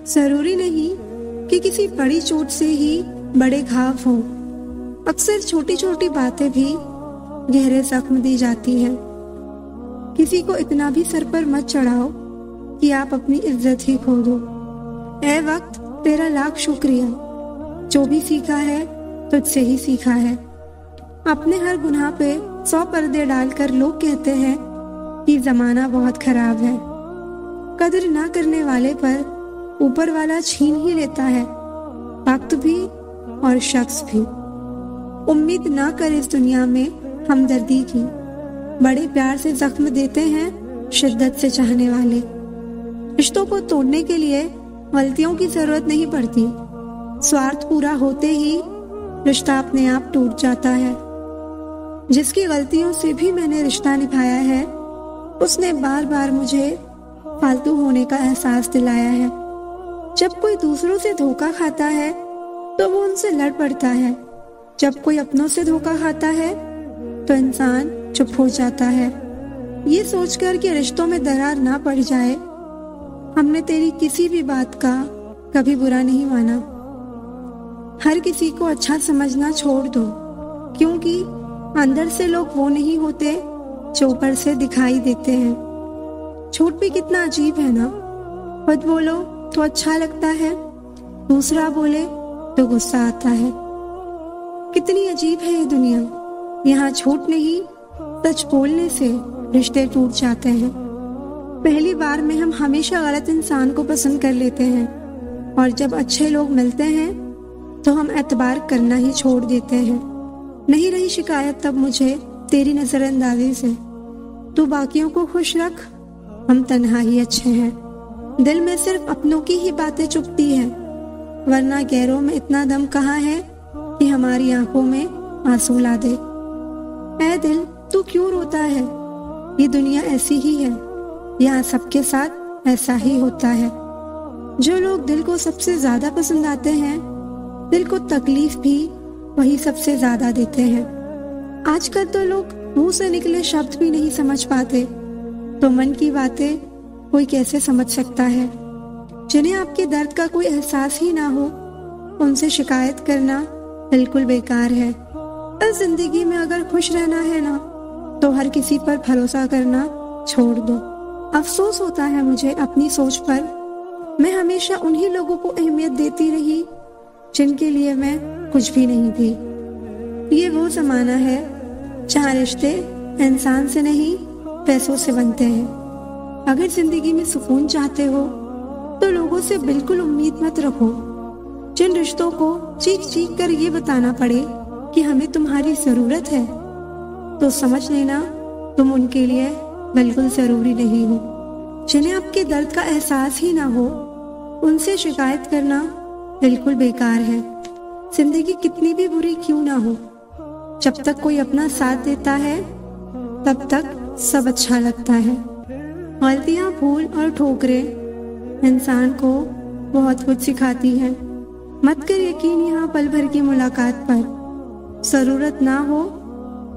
जरूरी नहीं कि किसी बड़ी चोट से ही बड़े घाव हों। अक्सर छोटी छोटी बातें भी गहरे जख्म दी जाती हैं। किसी को इतना भी सर पर मत चढ़ाओ कि आप अपनी इज्जत ही खो दो। ए वक्त, तेरा लाख शुक्रिया। जो भी सीखा है तुझसे ही सीखा है। अपने हर गुनाह पे 100 पर्दे डालकर लोग कहते हैं कि जमाना बहुत खराब है। कदर ना करने वाले पर ऊपर वाला छीन ही लेता है, वक्त भी और शख्स भी। उम्मीद ना कर इस दुनिया में हमदर्दी की। बड़े प्यार से जख्म देते हैं शिद्दत से चाहने वाले। रिश्तों को तोड़ने के लिए गलतियों की जरूरत नहीं पड़ती। स्वार्थ पूरा होते ही रिश्ता अपने आप टूट जाता है। जिसकी गलतियों से भी मैंने रिश्ता निभाया है, उसने बार बार मुझे फालतू होने का एहसास दिलाया है। जब कोई दूसरों से धोखा खाता है तो वो उनसे लड़ पड़ता है। जब कोई अपनों से धोखा खाता है तो इंसान चुप हो जाता है। ये सोचकर कि रिश्तों में दरार ना पड़ जाए, हमने तेरी किसी भी बात का कभी बुरा नहीं माना। हर किसी को अच्छा समझना छोड़ दो, क्योंकि अंदर से लोग वो नहीं होते जो ऊपर से दिखाई देते हैं। झूठ भी कितना अजीब है ना। खुद बोलो तो अच्छा लगता है, दूसरा बोले तो गुस्सा आता है। कितनी अजीब है ये दुनिया। यहाँ झूठ नहीं, सच बोलने से रिश्ते टूट जाते हैं। पहली बार में हम हमेशा गलत इंसान को पसंद कर लेते हैं, और जब अच्छे लोग मिलते हैं तो हम एतबार करना ही छोड़ देते हैं। नहीं रही शिकायत तब मुझे तेरी नजरअंदाजी से। तू बाकियों को खुश रख, हम तन्हा ही अच्छे हैं। दिल में सिर्फ अपनों की ही बातें चुभती है, वरना गैरों में इतना दम कहाँ है कि हमारी आंखों में आंसू ला दे। ऐ दिल, तू क्यों रोता है? ये दुनिया ऐसी ही है, यहाँ सबके साथ ऐसा ही होता है। जो लोग दिल को सबसे ज्यादा पसंद आते हैं, दिल को तकलीफ भी वही सबसे ज्यादा देते हैं। आजकल तो लोग मुंह से निकले शब्द भी नहीं समझ पाते, तो मन की बातें कोई कैसे समझ सकता है। जिन्हें आपके दर्द का कोई एहसास ही ना हो, उनसे शिकायत करना बिल्कुल बेकार है। इस जिंदगी में अगर खुश रहना है ना, तो हर किसी पर भरोसा करना छोड़ दो। अफसोस होता है मुझे अपनी सोच पर। मैं हमेशा उन्हीं लोगों को अहमियत देती रही जिनके लिए मैं कुछ भी नहीं थी। ये वो जमाना है जहाँ रिश्ते इंसान से नहीं पैसों से बनते हैं। अगर जिंदगी में सुकून चाहते हो तो लोगों से बिल्कुल उम्मीद मत रखो। जिन रिश्तों को चीख चीख कर ये बताना पड़े कि हमें तुम्हारी जरूरत है, तो समझ लेना तुम उनके लिए बिल्कुल जरूरी नहीं हो। जिन्हें आपके दर्द का एहसास ही ना हो, उनसे शिकायत करना बिल्कुल बेकार है। जिंदगी कितनी भी बुरी क्यों ना हो, जब तक कोई अपना साथ देता है तब तक सब अच्छा लगता है। गलतियां, भूल और ठोकरें इंसान को बहुत कुछ सिखाती हैं। मत कर यकीन यहाँ पल भर की मुलाकात पर। जरूरत ना हो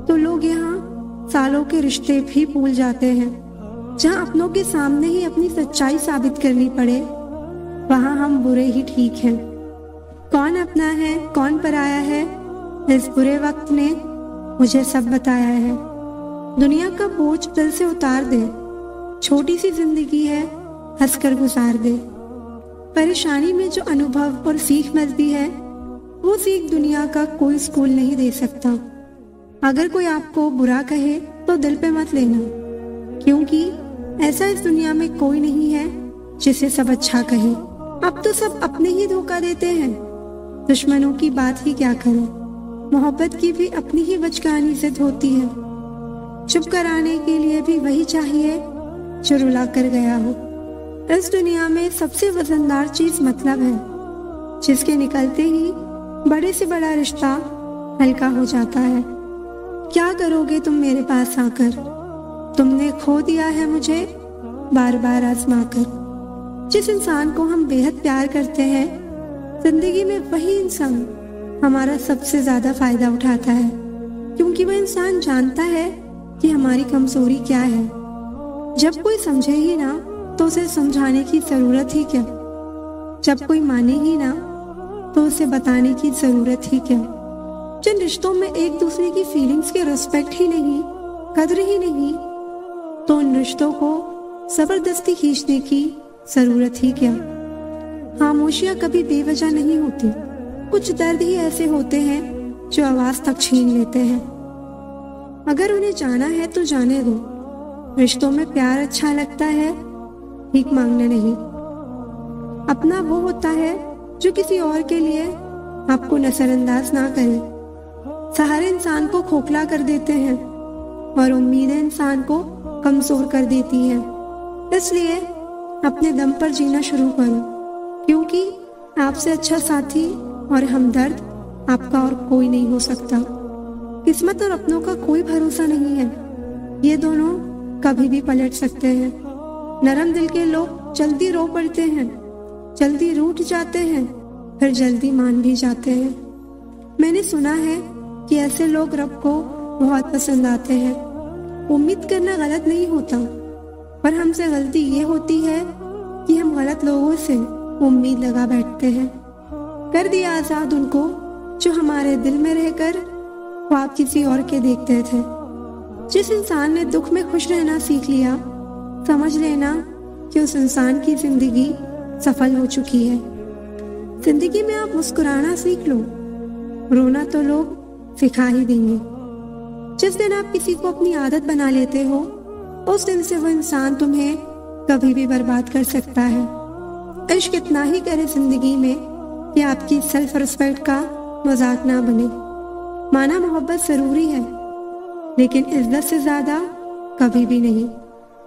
तो लोग यहाँ सालों के रिश्ते भी भूल जाते हैं। जहाँ अपनों के सामने ही अपनी सच्चाई साबित करनी पड़े, वहाँ हम बुरे ही ठीक हैं। कौन अपना है कौन पराया है, इस बुरे वक्त ने मुझे सब बताया है। दुनिया का बोझ दिल से उतार दे, छोटी सी जिंदगी है हंसकर गुजार दे। परेशानी में जो अनुभव और सीख मिलती है, वो सीख दुनिया का कोई स्कूल नहीं दे सकता। अगर कोई आपको बुरा कहे तो दिल पे मत लेना, क्योंकि ऐसा इस दुनिया में कोई नहीं है जिसे सब अच्छा कहे। अब तो सब अपने ही धोखा देते हैं, दुश्मनों की बात ही क्या करें। मोहब्बत की भी अपनी ही बचकानी से होती है। चुप कराने के लिए भी वही चाहिए जो रुला कर गया हो। इस दुनिया में सबसे वजनदार चीज मतलब है, जिसके निकलते ही बड़े से बड़ा रिश्ता हल्का हो जाता है। क्या करोगे तुम मेरे पास आकर? तुमने खो दिया है मुझे बार बार आजमा कर। जिस इंसान को हम बेहद प्यार करते हैं, जिंदगी में वही इंसान हमारा सबसे ज्यादा फायदा उठाता है, क्योंकि वह इंसान जानता है कि हमारी कमजोरी क्या है। जब कोई समझे ही ना, तो उसे समझाने की जरूरत ही क्या। जब कोई माने ही ना तो उसे बताने की जरूरत ही क्या। जिन रिश्तों में एक दूसरे की फीलिंग्स के रिस्पेक्ट ही नहीं, कदर ही नहीं, तो उन रिश्तों को जबरदस्ती खींचने की जरूरत ही क्या। खामोशियां कभी बेवजह नहीं होती, कुछ दर्द ही ऐसे होते हैं जो आवाज तक छीन लेते हैं। अगर उन्हें जाना है तो जाने दो। रिश्तों में प्यार अच्छा लगता है, भीख मांगना नहीं। अपना वो होता है जो किसी और के लिए आपको नजरअंदाज ना करे। सहारे इंसान को खोखला कर देते हैं और उम्मीदें इंसान को कमजोर कर देती हैं। इसलिए अपने दम पर जीना शुरू करो, क्योंकि आपसे अच्छा साथी और हमदर्द आपका और कोई नहीं हो सकता। किस्मत और अपनों का कोई भरोसा नहीं है, ये दोनों कभी भी पलट सकते हैं। नरम दिल के लोग जल्दी रो पड़ते हैं, जल्दी रूठ जाते हैं, फिर जल्दी मान भी जाते हैं। मैंने सुना है कि ऐसे लोग रब को बहुत पसंद आते हैं। उम्मीद करना गलत नहीं होता, पर हमसे गलती ये होती है कि हम गलत लोगों से उम्मीद लगा बैठते हैं। कर दिया आजाद उनको जो हमारे दिल में रहकर ख्वाब किसी और के देखते थे। जिस इंसान ने दुख में खुश रहना सीख लिया, समझ लेना कि उस इंसान की जिंदगी सफल हो चुकी है। जिंदगी में आप मुस्कुराना सीख लो, रोना तो लोग सिखा ही देंगे। जिस दिन आप किसी को अपनी आदत बना लेते हो, उस दिन से वो इंसान तुम्हें कभी भी बर्बाद कर सकता है। इश्क इतना ही करे जिंदगी में कि आपकी सेल्फ रिस्पेक्ट का मजाक ना बने। माना मोहब्बत जरूरी है, लेकिन इज्जत से ज्यादा कभी भी नहीं।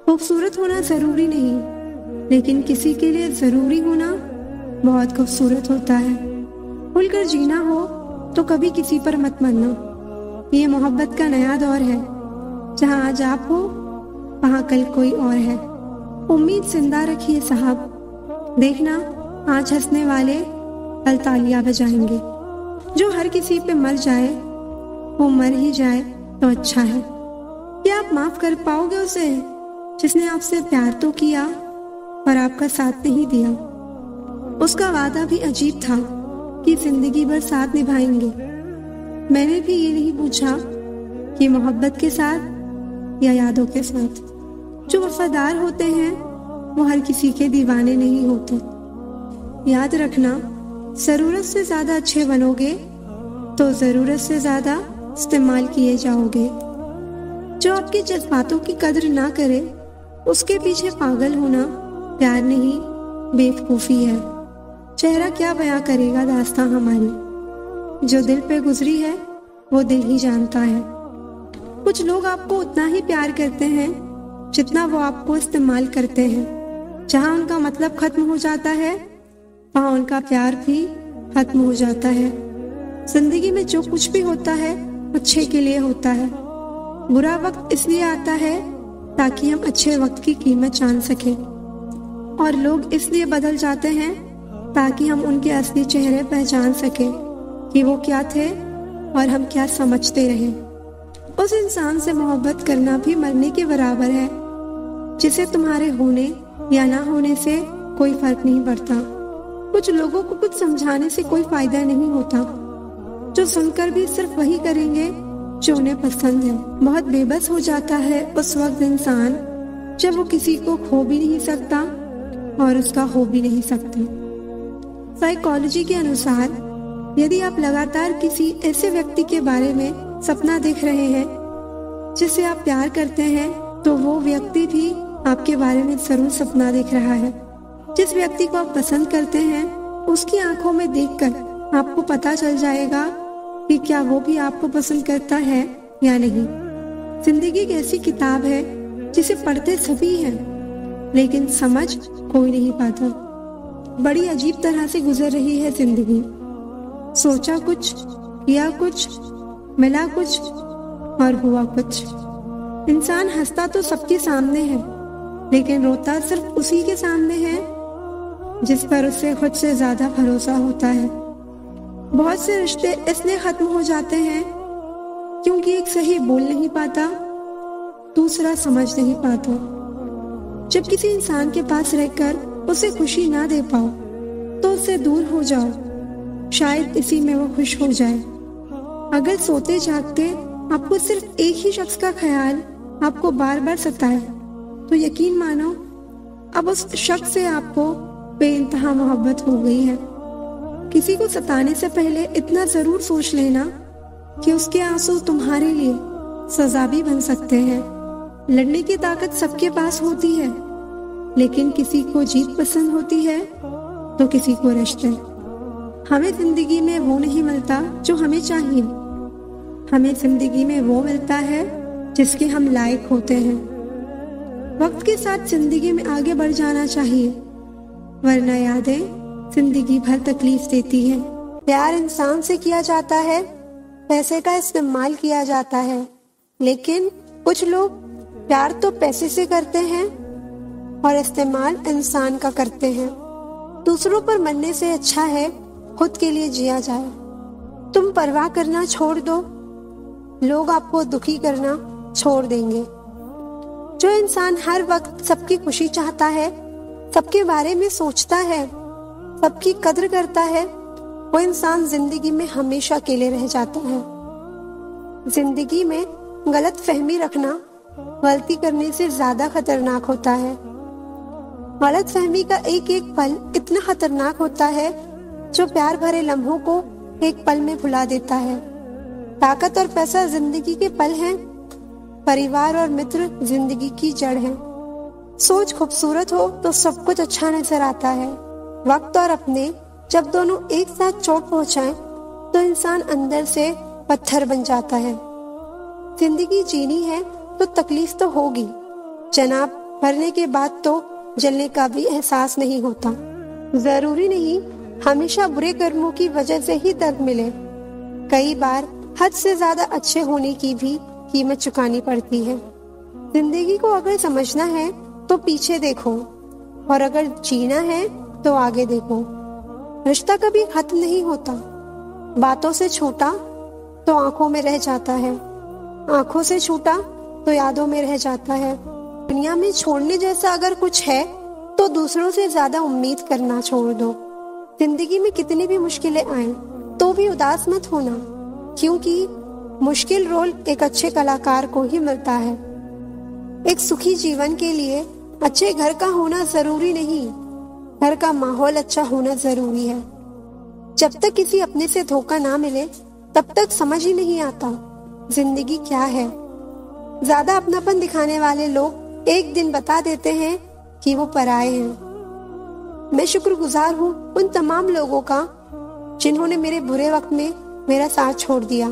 खूबसूरत होना जरूरी नहीं, लेकिन किसी के लिए जरूरी होना बहुत खूबसूरत होता है। खुलकर जीना हो तो कभी किसी पर मत मरना। ये मोहब्बत का नया दौर है, जहाँ आज आप हो वहाँ कल कोई और है। उम्मीद जिंदा रखिए साहब, देखना आज हंसने वाले कल तालियां बजाएंगे। जो हर किसी पे मर जाए वो मर ही जाए तो अच्छा है। क्या आप माफ कर पाओगे उसे जिसने आपसे प्यार तो किया पर आपका साथ नहीं दिया? उसका वादा भी अजीब था कि जिंदगी भर साथ निभाएंगे। मैंने भी ये नहीं पूछा कि मोहब्बत के साथ या यादों के साथ। जो वफादार होते हैं वो हर किसी के दीवाने नहीं होते। याद रखना, जरूरत से ज्यादा अच्छे बनोगे तो जरूरत से ज्यादा इस्तेमाल किए जाओगे। जो आपके जज्बातों की कदर ना करे उसके पीछे पागल होना प्यार नहीं बेवकूफी है। चेहरा क्या बयां करेगा दास्तां हमारी, जो दिल पे गुजरी है वो दिल ही जानता है। कुछ लोग आपको उतना ही प्यार करते हैं जितना वो आपको इस्तेमाल करते हैं। जहाँ उनका मतलब खत्म हो जाता है वहाँ उनका प्यार भी खत्म हो जाता है। जिंदगी में जो कुछ भी होता है अच्छे के लिए होता है। बुरा वक्त इसलिए आता है ताकि हम अच्छे वक्त की कीमत जान सकें, और लोग इसलिए बदल जाते हैं ताकि हम उनके असली चेहरे पहचान सकें कि वो क्या थे और हम क्या समझते रहे। उस इंसान से मोहब्बत करना भी मरने के बराबर है जिसे तुम्हारे होने या ना होने से कोई फर्क नहीं पड़ता। कुछ लोगों को कुछ समझाने से कोई फायदा नहीं होता, जो सुनकर भी सिर्फ वही करेंगे जो उन्हें पसंद है। बहुत बेबस हो जाता है उस वक्त इंसान जब वो किसी को खो भी नहीं सकता और उसका हो भी नहीं सकता। साइकोलॉजी के अनुसार यदि आप लगातार किसी ऐसे व्यक्ति के बारे में सपना देख रहे हैं जिससे आप प्यार करते हैं, तो वो व्यक्ति भी आपके बारे में जरूर सपना देख रहा है। जिस व्यक्ति को आप पसंद करते हैं उसकी आंखों में देखकर आपको पता चल जाएगा कि क्या वो भी आपको पसंद करता है या नहीं। जिंदगी एक ऐसी किताब है जिसे पढ़ते सभी हैं लेकिन समझ कोई नहीं पाता। बड़ी अजीब तरह से गुजर रही है जिंदगी। सोचा कुछ, किया कुछ, मिला कुछ और हुआ कुछ। इंसान हंसता तो सबके सामने है, लेकिन रोता सिर्फ उसी के सामने है जिस पर उसे खुद से ज्यादा भरोसा होता है। बहुत से रिश्ते इसलिए खत्म हो जाते हैं क्योंकि एक सही बोल नहीं पाता, दूसरा समझ नहीं पाता। जब किसी इंसान के पास रहकर उसे खुशी ना दे पाओ तो से दूर हो जाओ, शायद इसी में वो खुश हो जाए। अगर सोते जागते आपको सिर्फ एक ही शख्स का ख्याल आपको बार बार सताए, तो यकीन मानो अब उस शख्स से आपको बेइंतहा मोहब्बत हो गई है। किसी को सताने से पहले इतना जरूर सोच लेना कि उसके आंसू तुम्हारे लिए सजा भी बन सकते हैं। लड़ने की ताकत सबके पास होती है, लेकिन किसी को जीत पसंद होती है तो किसी को रिश्ते। हमें जिंदगी में वो नहीं मिलता जो हमें चाहिए, हमें जिंदगी में वो मिलता है जिसके हम लायक होते हैं। वक्त के साथ जिंदगी में आगे बढ़ जाना चाहिए, वरना यादें जिंदगी भर तकलीफ देती हैं। प्यार इंसान से किया जाता है, पैसे का इस्तेमाल किया जाता है, लेकिन कुछ लोग प्यार तो पैसे से करते हैं और इस्तेमाल इंसान का करते हैं। दूसरों पर मरने से अच्छा है खुद के लिए जिया जाए। तुम परवाह करना छोड़ दो, लोग आपको दुखी करना छोड़ देंगे। जो इंसान हर वक्त सबकी खुशी चाहता है, सबके बारे में सोचता है, सबकी कद्र करता है, वो इंसान जिंदगी में हमेशा अकेले रह जाता है। जिंदगी में गलत फहमी रखना गलती करने से ज्यादा खतरनाक होता है। गलत फहमी का एक एक पल इतना खतरनाक होता है जो प्यार भरे लम्हों को एक पल में भुला देता है। ताकत और पैसा जिंदगी के पल हैं, परिवार और मित्र जिंदगी की जड़ है। सोच खूबसूरत हो तो सब कुछ अच्छा नजर आता है। वक्त और अपने जब दोनों एक साथ चोट पहुंचाएं तो इंसान अंदर से पत्थर बन जाता है। जिंदगी जीनी है तो तकलीफ तो होगी जनाब, मरने के बाद तो जलने का भी एहसास नहीं होता। जरूरी नहीं हमेशा बुरे कर्मों की वजह से ही दर्द मिले, कई बार हद से ज्यादा अच्छे होने की भी कीमत चुकानी पड़ती है। जिंदगी को अगर समझना है तो पीछे देखो, और अगर जीना है तो आगे देखो। रिश्ता कभी खत्म नहीं होता, बातों से छूटा तो आंखों में रह जाता है, आंखों से छूटा तो यादों में रह जाता है। दुनिया में छोड़ने जैसा अगर कुछ है तो दूसरों से ज्यादा उम्मीद करना छोड़ दो। जिंदगी में कितनी भी मुश्किलें आए तो भी उदास मत होना, क्योंकि मुश्किल रोल एक अच्छे कलाकार को ही मिलता है। एक सुखी जीवन के लिए अच्छे घर का होना जरूरी नहीं, घर का माहौल अच्छा होना जरूरी है। जब तक किसी अपने से धोखा ना मिले तब तक समझ ही नहीं आता जिंदगी क्या है। ज्यादा अपनापन दिखाने वाले लोग एक दिन बता देते हैं कि वो पराये हैं। मैं शुक्रगुजार हूँ उन तमाम लोगों का जिन्होंने मेरे बुरे वक्त में मेरा साथ छोड़ दिया,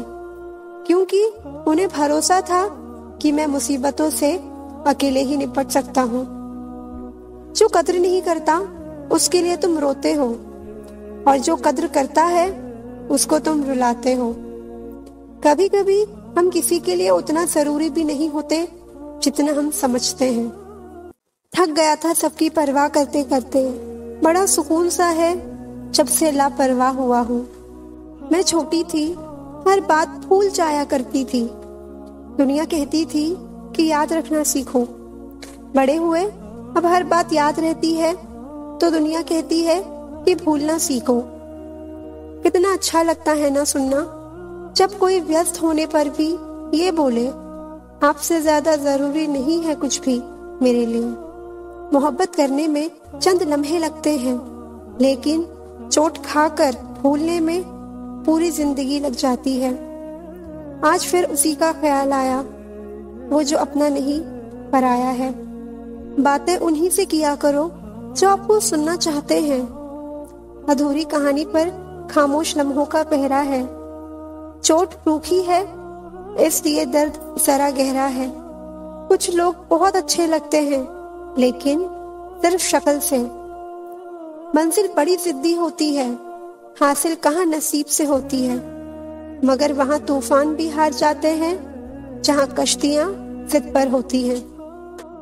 क्योंकि उन्हें भरोसा था कि मैं मुसीबतों से अकेले ही निपट सकता हूँ। जो कद्र नहीं करता उसके लिए तुम रोते हो, और जो कद्र करता है उसको तुम रुलाते हो। कभी कभी हम किसी के लिए उतना जरूरी भी नहीं होते जितना हम समझते हैं। थक गया था सबकी परवाह करते करते, बड़ा सुकून सा है जब से लापरवाह हुआ हूँ। मैं छोटी थी, हर बात भूल जाया करती थी। दुनिया कहती थी कि याद रखना सीखो। बड़े हुए अब हर बात याद रहती है तो दुनिया कहती है कि भूलना सीखो। कितना अच्छा लगता है ना सुनना, जब कोई व्यस्त होने पर भी ये बोले आपसे ज्यादा जरूरी नहीं है कुछ भी मेरे लिए। मोहब्बत करने में चंद लम्हे लगते हैं, लेकिन चोट खाकर भूलने में पूरी जिंदगी लग जाती है। आज फिर उसी का ख्याल आया, वो जो अपना नहीं पराया है। बातें उन्हीं से किया करो जो आपको सुनना चाहते हैं। अधूरी कहानी पर खामोश लम्हों का पहरा है। चोट रूखी है इसलिए दर्द जरा गहरा है। कुछ लोग बहुत अच्छे लगते हैं लेकिन सिर्फ शक्ल से। मंजिल बड़ी जिद्दी होती है, हासिल कहाँ नसीब से होती है, मगर वहाँ तूफान भी हार जाते हैं जहाँ कश्तियाँ जिद पर होती हैं।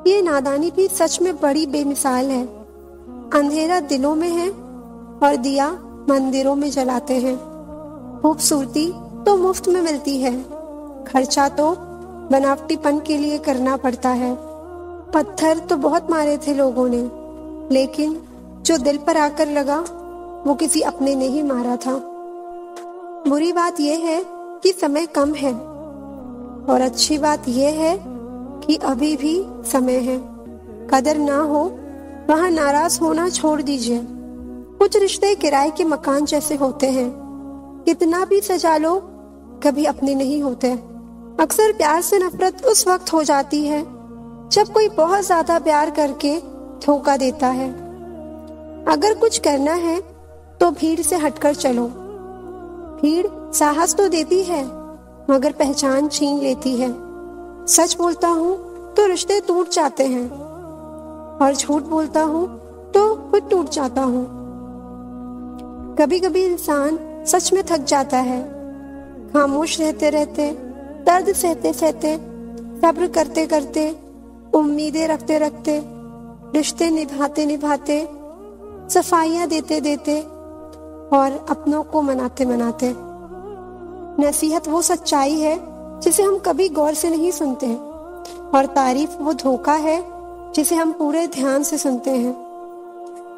ये नादानी भी सच में बड़ी बेमिसाल है। अंधेरा दिलों में है और दिया मंदिरों में जलाते हैं। खूबसूरती तो मुफ्त में मिलती है, खर्चा तो बनावटीपन के लिए करना पड़ता है। पत्थर तो बहुत मारे थे लोगों ने, लेकिन जो दिल पर आकर लगा वो किसी अपने ने ही मारा था। बुरी बात यह है कि समय कम है और अच्छी बात यह है कि अभी भी समय है। कदर ना हो वहां नाराज होना छोड़ दीजिए। कुछ रिश्ते किराए के मकान जैसे होते हैं, कितना भी सजा लो कभी अपने नहीं होते। अक्सर प्यार से नफरत उस वक्त हो जाती है जब कोई बहुत ज्यादा प्यार करके धोखा देता है। अगर कुछ करना है तो भीड़ से हटकर चलो। भीड़ साहस तो देती है मगर पहचान छीन लेती है। सच बोलता हूँ तो रिश्ते टूट जाते हैं और झूठ बोलता हूँ तो खुद टूट जाता हूँ। कभी कभी इंसान सच में थक जाता है। खामोश रहते रहते, दर्द सहते सहते, सब्र करते करते, उम्मीदें रखते रखते, रिश्ते निभाते निभाते, सफाइयां देते देते और अपनों को मनाते मनाते। नसीहत वो सच्चाई है जिसे हम कभी गौर से नहीं सुनते और तारीफ वो धोखा है जिसे हम पूरे ध्यान से सुनते हैं।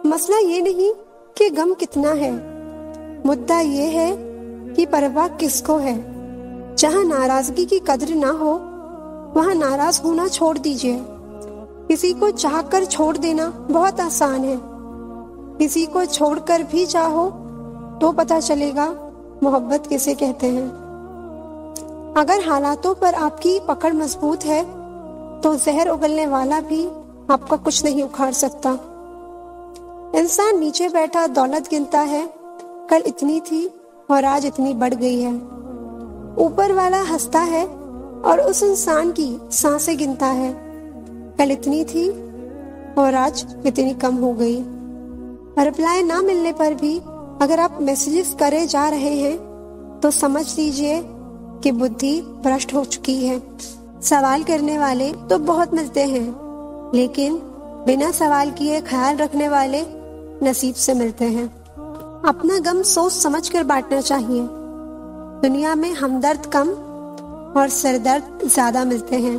मसला ये नहीं कि गम कितना है, मुद्दा ये है कि परवाह किसको है। जहां नाराजगी की कद्र ना हो वहां नाराज होना छोड़ दीजिए। किसी को चाहकर छोड़ देना बहुत आसान है, किसी को छोड़कर भी चाहो तो पता चलेगा मोहब्बत किसे कहते हैं। अगर हालातों पर आपकी पकड़ मजबूत है तो जहर उगलने वाला भी आपका कुछ नहीं उखाड़ सकता। इंसान नीचे बैठा दौलत गिनता है, कल इतनी थी और आज इतनी बढ़ गई है। ऊपर वाला हंसता है और उस इंसान की सांसें गिनता है, कल इतनी थी और आज इतनी कम हो गई। रिप्लाई ना मिलने पर भी अगर आप मैसेजेस करे जा रहे हैं तो समझ लीजिए कि बुद्धि भ्रष्ट हो चुकी है। सवाल करने वाले तो बहुत मिलते हैं, लेकिन बिना सवाल किए ख्याल रखने वाले नसीब से मिलते हैं। अपना गम सोच समझ कर बांटना चाहिए। दुनिया में हमदर्द कम और सरदर्द ज्यादा मिलते हैं।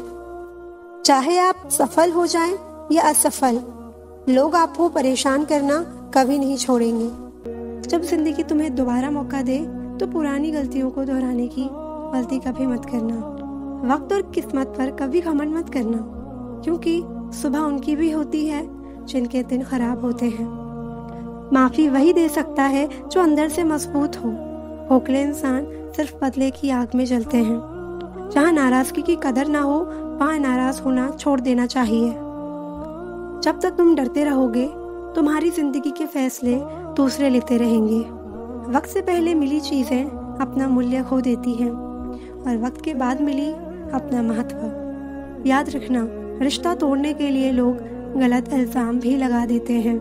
चाहे आप सफल हो जाएं या असफल, लोग आपको परेशान करना कभी नहीं छोड़ेंगे। जब जिंदगी तुम्हें दोबारा मौका दे तो पुरानी गलतियों को दोहराने की गलती कभी मत करना। वक्त और किस्मत पर कभी घमंड मत करना, क्योंकि सुबह उनकी भी होती है जिनके दिन खराब होते हैं। माफी वही दे सकता है जो अंदर से मजबूत हो। खोखले इंसान सिर्फ बदले की आग में जलते हैं। जहाँ नाराजगी की कदर ना हो वहाँ नाराज होना छोड़ देना चाहिए। जब तक तुम डरते रहोगे तुम्हारी जिंदगी के फैसले दूसरे लेते रहेंगे। वक्त से पहले मिली चीजें अपना मूल्य खो देती हैं और वक्त के बाद मिली अपना महत्व। याद रखना, रिश्ता तोड़ने के लिए लोग गलत इल्जाम भी लगा देते हैं।